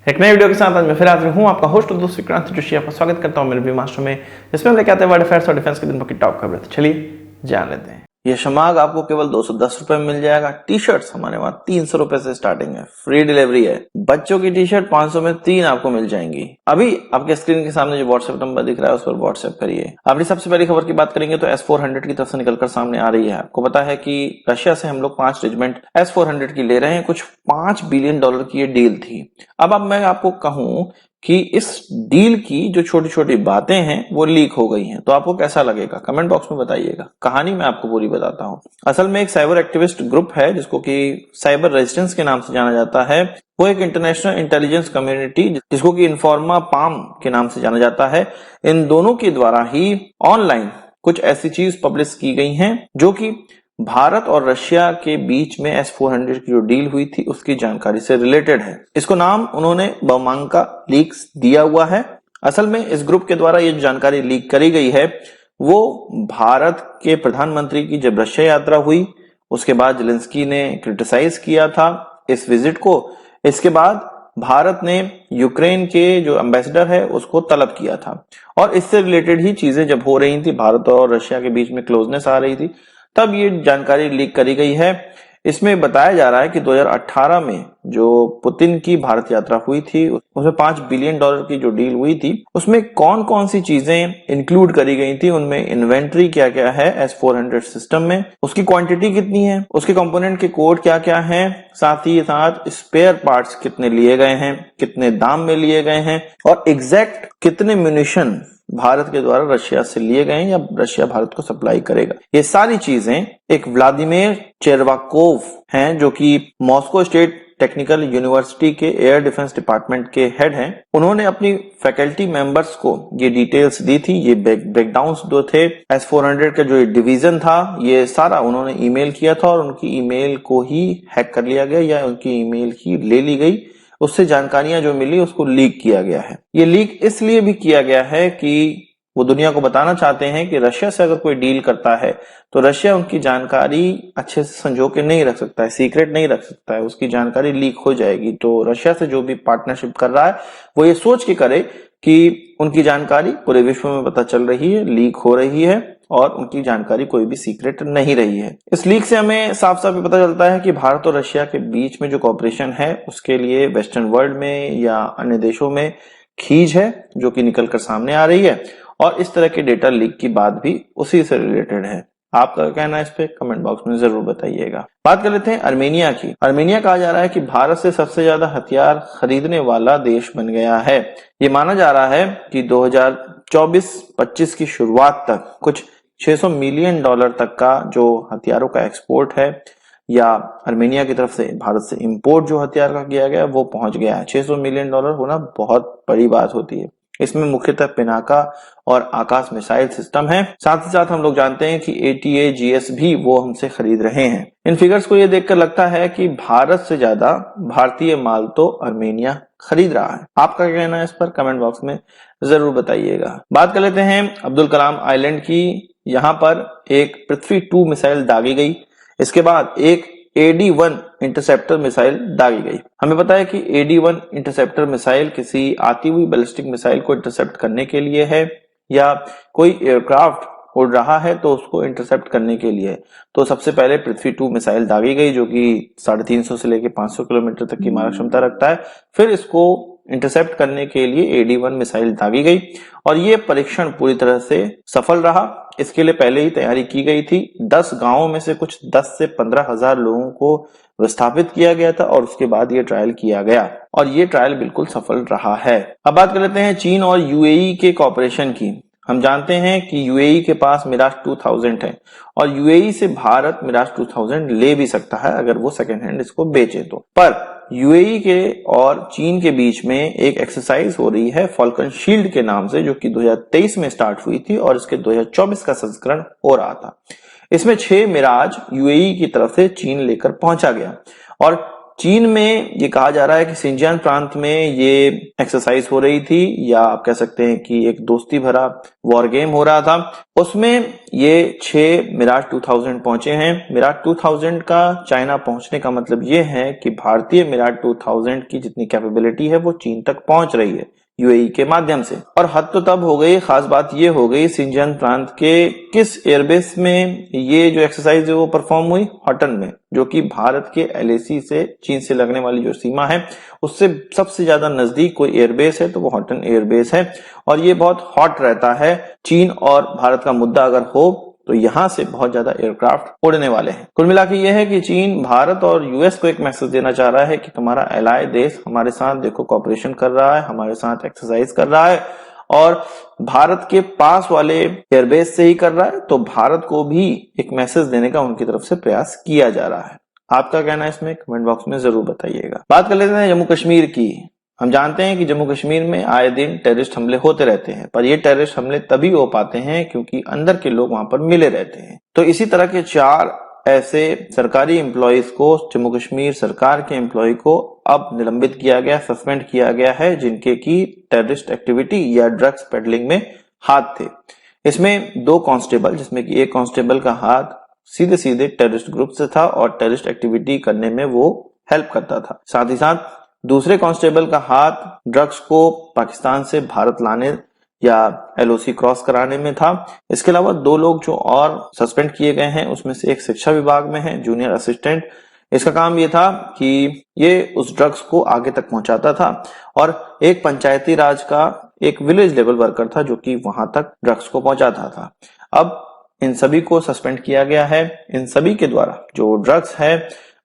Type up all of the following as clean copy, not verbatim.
एक नई वीडियो के साथ आज मैं फिर हाजिर हूँ, आपका होस्ट दोस्त विक्रांत जोशी। आपका स्वागत करता हूँ मेरे रिव्यू मास्टर में, जिसमें हम लेके आते हैं वर्ल्ड अफेयर्स और डिफेंस के दिन भर की टॉप खबरें। तो चलिए जान लेते हैं। ये शमाग आपको केवल 210 रुपए में मिल जाएगा। टी शर्ट्स हमारे वहाँ 300 रुपए से स्टार्टिंग है, फ्री डिलीवरी है। बच्चों की टी शर्ट 500 में 3 आपको मिल जाएंगी। अभी आपके स्क्रीन के सामने जो व्हाट्सएप नंबर दिख रहा है उस पर व्हाट्सएप करिए। अपनी सबसे पहली खबर की बात करेंगे तो S-400 की तरफ से निकलकर सामने आ रही है। आपको पता है कि रशिया से हम लोग 5 रेजिमेंट S-400 की ले रहे हैं। कुछ $5 बिलियन की ये डील थी। अब मैं आपको कहूं कि इस डील की जो छोटी छोटी बातें हैं वो लीक हो गई हैं, तो आपको कैसा लगेगा कमेंट बॉक्स में बताइएगा। कहानी मैं आपको पूरी बताता हूं। असल में एक साइबर एक्टिविस्ट ग्रुप है जिसको कि साइबर रेजिस्टेंस के नाम से जाना जाता है। वो एक इंटरनेशनल इंटेलिजेंस कम्युनिटी जिसको कि इन्फॉर्मा पाम के नाम से जाना जाता है, इन दोनों के द्वारा ही ऑनलाइन कुछ ऐसी चीज पब्लिश की गई हैं जो कि भारत और रशिया के बीच में S-400 की जो डील हुई थी उसकी जानकारी से रिलेटेड है। इसको नाम उन्होंने बमांका लीक्स दिया हुआ है। असल में इस ग्रुप के द्वारा ये जानकारी लीक करी गई है वो भारत के प्रधानमंत्री की जब रशिया यात्रा हुई उसके बाद जेलेंस्की ने क्रिटिसाइज किया था इस विजिट को। इसके बाद भारत ने यूक्रेन के जो एम्बेसडर है उसको तलब किया था और इससे रिलेटेड ही चीजें जब हो रही थी, भारत और रशिया के बीच में क्लोजनेस आ रही थी, तब ये जानकारी लीक करी गई है। इसमें बताया जा रहा है कि 2018 में जो पुतिन की भारत यात्रा हुई थी उसमें $5 बिलियन की जो डील हुई थी उसमें कौन कौन सी चीजें इंक्लूड करी गई थी, उनमें इन्वेंट्री क्या क्या है S-400 सिस्टम में, उसकी क्वांटिटी कितनी है, उसके कंपोनेंट के कोड क्या क्या हैं, साथ ही साथ स्पेयर पार्ट्स कितने लिए गए हैं, कितने दाम में लिए गए हैं और एग्जैक्ट कितने म्यूनिशन भारत के द्वारा रशिया से लिए गए या रशिया भारत को सप्लाई करेगा। ये सारी चीजें एक व्लादिमीर चेरवाकोव हैं जो कि मॉस्को स्टेट टेक्निकल यूनिवर्सिटी के एयर डिफेंस डिपार्टमेंट के हेड हैं। उन्होंने अपनी फैकल्टी मेंबर्स को ये डिटेल्स दी थी। ये ब्रेकडाउन्स जो थे S-400 का जो डिवीजन था ये सारा उन्होंने ईमेल किया था और उनकी ईमेल को ही हैक कर लिया गया या उनकी ईमेल ही ले ली गई। उससे जानकारियां जो मिली उसको लीक किया गया है। ये लीक इसलिए भी किया गया है कि वो दुनिया को बताना चाहते हैं कि रशिया से अगर कोई डील करता है तो रशिया उनकी जानकारी अच्छे से संजो के नहीं रख सकता है, सीक्रेट नहीं रख सकता है, उसकी जानकारी लीक हो जाएगी। तो रशिया से जो भी पार्टनरशिप कर रहा है वो ये सोच के करे कि उनकी जानकारी पूरे विश्व में पता चल रही है, लीक हो रही है और उनकी जानकारी कोई भी सीक्रेट नहीं रही है। इस लीक से हमें साफ साफ पता चलता है कि भारत और रशिया के बीच में जो कॉपरेशन है उसके लिए वेस्टर्न वर्ल्ड में या अन्य देशों में खींच है जो कि निकल कर सामने आ रही है और इस तरह के डेटा लीक की बात भी उसी से रिलेटेड है। आपका कहना है इस पे कमेंट बॉक्स में जरूर बताइएगा। बात कर लेते हैं अर्मेनिया की। अर्मेनिया कहा जा रहा है कि भारत से सबसे ज्यादा हथियार खरीदने वाला देश बन गया है। ये माना जा रहा है कि 2024-25 की शुरुआत तक कुछ $600 मिलियन तक का जो हथियारों का एक्सपोर्ट है या अर्मेनिया की तरफ से भारत से इंपोर्ट जो हथियार का किया गया वो पहुंच गया है। $600 मिलियन होना बहुत बड़ी बात होती है। इसमें मुख्यतः पिनाका और आकाश मिसाइल सिस्टम है। साथ ही साथ हम लोग जानते हैं कि ATAGS भी वो हमसे खरीद रहे हैं। इन फिगर्स को ये देखकर लगता है कि भारत से ज्यादा भारतीय माल तो अर्मेनिया खरीद रहा है। आपका क्या कहना है इस पर कमेंट बॉक्स में जरूर बताइएगा। बात कर लेते हैं अब्दुल कलाम आइलैंड की। यहाँ पर एक पृथ्वी 2 मिसाइल दागी गई, इसके बाद एक AD-1 इंटरसेप्टर मिसाइल दागी गई। हमें पता है कि AD-1 इंटरसेप्टर मिसाइल किसी आती हुई बैलिस्टिक मिसाइल को इंटरसेप्ट करने के लिए है या कोई एयरक्राफ्ट उड़ रहा है तो उसको इंटरसेप्ट करने के लिए। तो सबसे पहले पृथ्वी 2 मिसाइल दागी गई जो कि 350 से लेकर 500 किलोमीटर तक की मारक क्षमता रखता है। फिर इसको इंटरसेप्ट करने के लिए AD-1 मिसाइल दागी गई और ये परीक्षण पूरी तरह से सफल रहा। इसके लिए पहले ही तैयारी की गई थी। 10 गांवों में से कुछ 10 से 15 हजार लोगों को विस्थापित किया गया था और उसके बाद ये ट्रायल किया गया और ये ट्रायल बिल्कुल सफल रहा है। अब बात कर लेते हैं चीन और UAE के कॉपरेशन की। हम जानते हैं कि UAE के पास मिराज 2000 है और UAE से भारत मिराज 2000 ले भी सकता है अगर वो सेकेंड हैंड इसको बेचे तो। पर UAE के और चीन के बीच में एक एक्सरसाइज हो रही है फॉल्कन शील्ड के नाम से जो कि 2023 में स्टार्ट हुई थी और इसके 2024 का संस्करण हो रहा था। इसमें 6 मिराज UAE की तरफ से चीन लेकर पहुंचा गया और चीन में ये कहा जा रहा है कि सिंजियान प्रांत में ये एक्सरसाइज हो रही थी, या आप कह सकते हैं कि एक दोस्ती भरा वॉर गेम हो रहा था। उसमें ये 6 मिराज 2000 पहुंचे हैं। मिराज 2000 का चाइना पहुंचने का मतलब ये है कि भारतीय मिराज 2000 की जितनी कैपेबिलिटी है वो चीन तक पहुंच रही है यूएई के माध्यम से। और हद तो तब हो गई, खास बात ये हो गई सिंजियान प्रांत के किस एयरबेस में ये जो एक्सरसाइज है वो परफॉर्म हुई, हॉटन में, जो कि भारत के एलएसी से, चीन से लगने वाली जो सीमा है उससे सबसे ज्यादा नजदीक कोई एयरबेस है तो वो हॉटन एयरबेस है। और ये बहुत हॉट रहता है। चीन और भारत का मुद्दा अगर हो तो यहां से बहुत ज्यादा एयरक्राफ्ट उड़ने वाले हैं। कुल मिलाकर यह है कि चीन भारत और यूएस को एक मैसेज देना चाह रहा है कि तुम्हारा एलाय देश हमारे साथ देखो कॉपरेशन कर रहा है, हमारे साथ एक्सरसाइज कर रहा है और भारत के पास वाले एयरबेस से ही कर रहा है, तो भारत को भी एक मैसेज देने का उनकी तरफ से प्रयास किया जा रहा है। आपका कहना है इसमें कमेंट बॉक्स में जरूर बताइएगा। बात कर लेते हैं जम्मू कश्मीर की। हम जानते हैं कि जम्मू कश्मीर में आए दिन टेररिस्ट हमले होते रहते हैं, पर ये टेररिस्ट हमले तभी हो पाते हैं क्योंकि अंदर के लोग वहां पर मिले रहते हैं। तो इसी तरह के 4 ऐसे सरकारी एम्प्लॉयज को, जम्मू कश्मीर सरकार के एम्प्लॉय को अब निलंबित किया गया, सस्पेंड किया गया है, जिनके की टेररिस्ट एक्टिविटी या ड्रग्स पेडलिंग में हाथ थे। इसमें 2 कांस्टेबल, जिसमें कि एक कांस्टेबल का हाथ सीधे सीधे टेररिस्ट ग्रुप से था और टेररिस्ट एक्टिविटी करने में वो हेल्प करता था। साथ ही साथ दूसरे कांस्टेबल का हाथ ड्रग्स को पाकिस्तान से भारत लाने या एलओसी क्रॉस कराने में था। इसके अलावा 2 लोग जो और सस्पेंड किए गए हैं उसमें से एक शिक्षा विभाग में है, जूनियर असिस्टेंट। इसका काम ये था कि ये उस ड्रग्स को आगे तक पहुंचाता था। और एक पंचायती राज का एक विलेज लेवल वर्कर था जो कि वहां तक ड्रग्स को पहुंचाता था। अब इन सभी को सस्पेंड किया गया है। इन सभी के द्वारा जो ड्रग्स है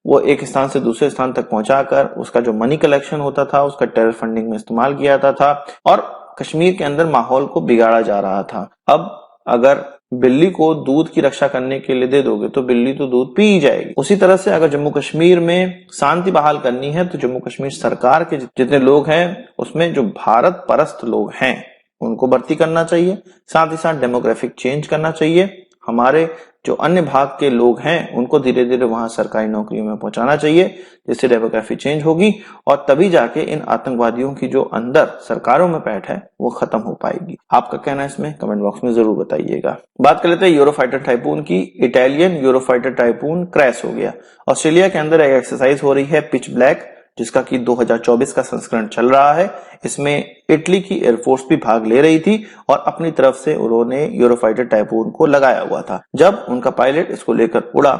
वो एक स्थान से दूसरे स्थान तक पहुंचाकर उसका जो मनी कलेक्शन होता था उसका टेरर फंडिंग में इस्तेमाल किया जाता था और कश्मीर के अंदर माहौल को बिगाड़ा जा रहा था। अब अगर बिल्ली को दूध की रक्षा करने के लिए दे दोगे तो बिल्ली तो दूध पी ही जाएगी। उसी तरह से अगर जम्मू कश्मीर में शांति बहाल करनी है तो जम्मू कश्मीर सरकार के जितने लोग हैं उसमें जो भारत परस्त लोग हैं उनको भर्ती करना चाहिए। साथ ही साथ डेमोग्राफिक चेंज करना चाहिए। हमारे जो अन्य भाग के लोग हैं उनको धीरे धीरे वहां सरकारी नौकरियों में पहुंचाना चाहिए, जिससे डेमोग्राफी चेंज होगी और तभी जाके इन आतंकवादियों की जो अंदर सरकारों में पैठ है वो खत्म हो पाएगी। आपका कहना है इसमें कमेंट बॉक्स में जरूर बताइएगा। बात कर लेते हैं यूरोफाइटर टाइपून की। इटालियन यूरोफाइटर टाइपून क्रैश हो गया। ऑस्ट्रेलिया के अंदर एक एक्सरसाइज हो रही है पिच ब्लैक, जिसका कि 2024 का संस्करण चल रहा है। इसमें इटली की एयरफोर्स भी भाग ले रही थी और अपनी तरफ से उन्होंने यूरोफाइटर टाइपून को लगाया हुआ था। जब उनका पायलट इसको लेकर उड़ा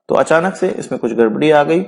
तो अचानक से इसमें कुछ गड़बड़ी आ गई।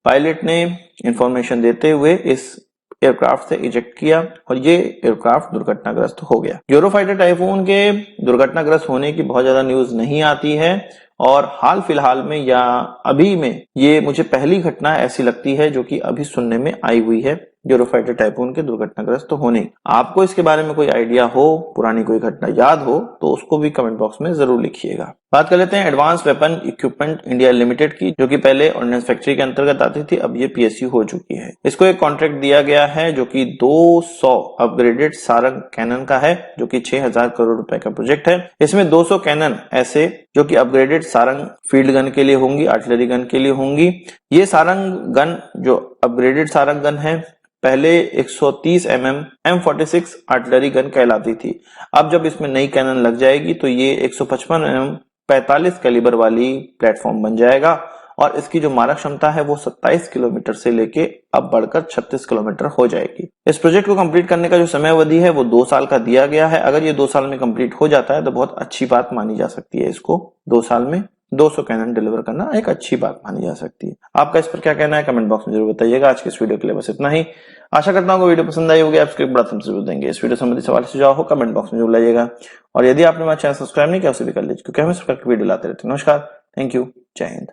पायलट ने इंफॉर्मेशन देते हुए इस एयरक्राफ्ट से इजेक्ट किया और ये एयरक्राफ्ट दुर्घटनाग्रस्त हो गया। यूरोफाइटर टाइफून के दुर्घटनाग्रस्त होने की बहुत ज्यादा न्यूज नहीं आती है और हाल फिलहाल में या अभी में ये मुझे पहली घटना ऐसी लगती है जो कि अभी सुनने में आई हुई है यूरोफाइटर टाइफून के दुर्घटनाग्रस्त होने। आपको इसके बारे में कोई आइडिया हो, पुरानी कोई घटना याद हो तो उसको भी कमेंट बॉक्स में जरूर लिखिएगा। बात कर लेते हैं advance weapon equipment India limited की, जो कि पहले ऑर्डिनेंस फैक्ट्री के अंतर्गत आती थी, अब ये पीएसयू हो चुकी है। इसको एक कॉन्ट्रैक्ट दिया गया है जो कि 200 अपग्रेडेड सारंग कैनन का है, जो कि 6000 करोड़ रुपए का प्रोजेक्ट है। इसमें 200 कैनन ऐसे जो कि अपग्रेडेड सारंग फील्ड गन के लिए होंगी, आर्टिलरी गन के लिए होंगी। ये सारंग गन जो अपग्रेडेड सारंग गन है पहले 130 mm M46 आर्टिलरी गन कहलाती थी। अब जब इसमें नई कैनन लग जाएगी तो ये 155 mm 45 कैलिबर वाली प्लेटफॉर्म बन जाएगा और इसकी जो मारक क्षमता है वो 27 किलोमीटर से लेके अब बढ़कर 36 किलोमीटर हो जाएगी। इस प्रोजेक्ट को कंप्लीट करने का जो समय अवधि है वो 2 साल का दिया गया है। अगर ये 2 साल में कंप्लीट हो जाता है तो बहुत अच्छी बात मानी जा सकती है। इसको 2 साल में 200 कैनन डिलीवर करना एक अच्छी बात मानी जा सकती है। आपका इस पर क्या कहना है कमेंट बॉक्स में जरूर बताइएगा। आज के इस वीडियो के लिए बस इतना ही। आशा करता हूँ वीडियो पसंद आई होगी। आपके बड़ा जरूर देंगे। इस वीडियो संबंधी सवाल सुझाव हो कमेंट बॉक्स में जरूर लाइएगा और यदि आपने हमारा चैनल सब्सक्राइब नहीं किया उसे भी कर लीजिए, क्योंकि हम इस प्रकार की वीडियो लाते रहते हैं। नमस्कार, थैंक यू, जय हिंद।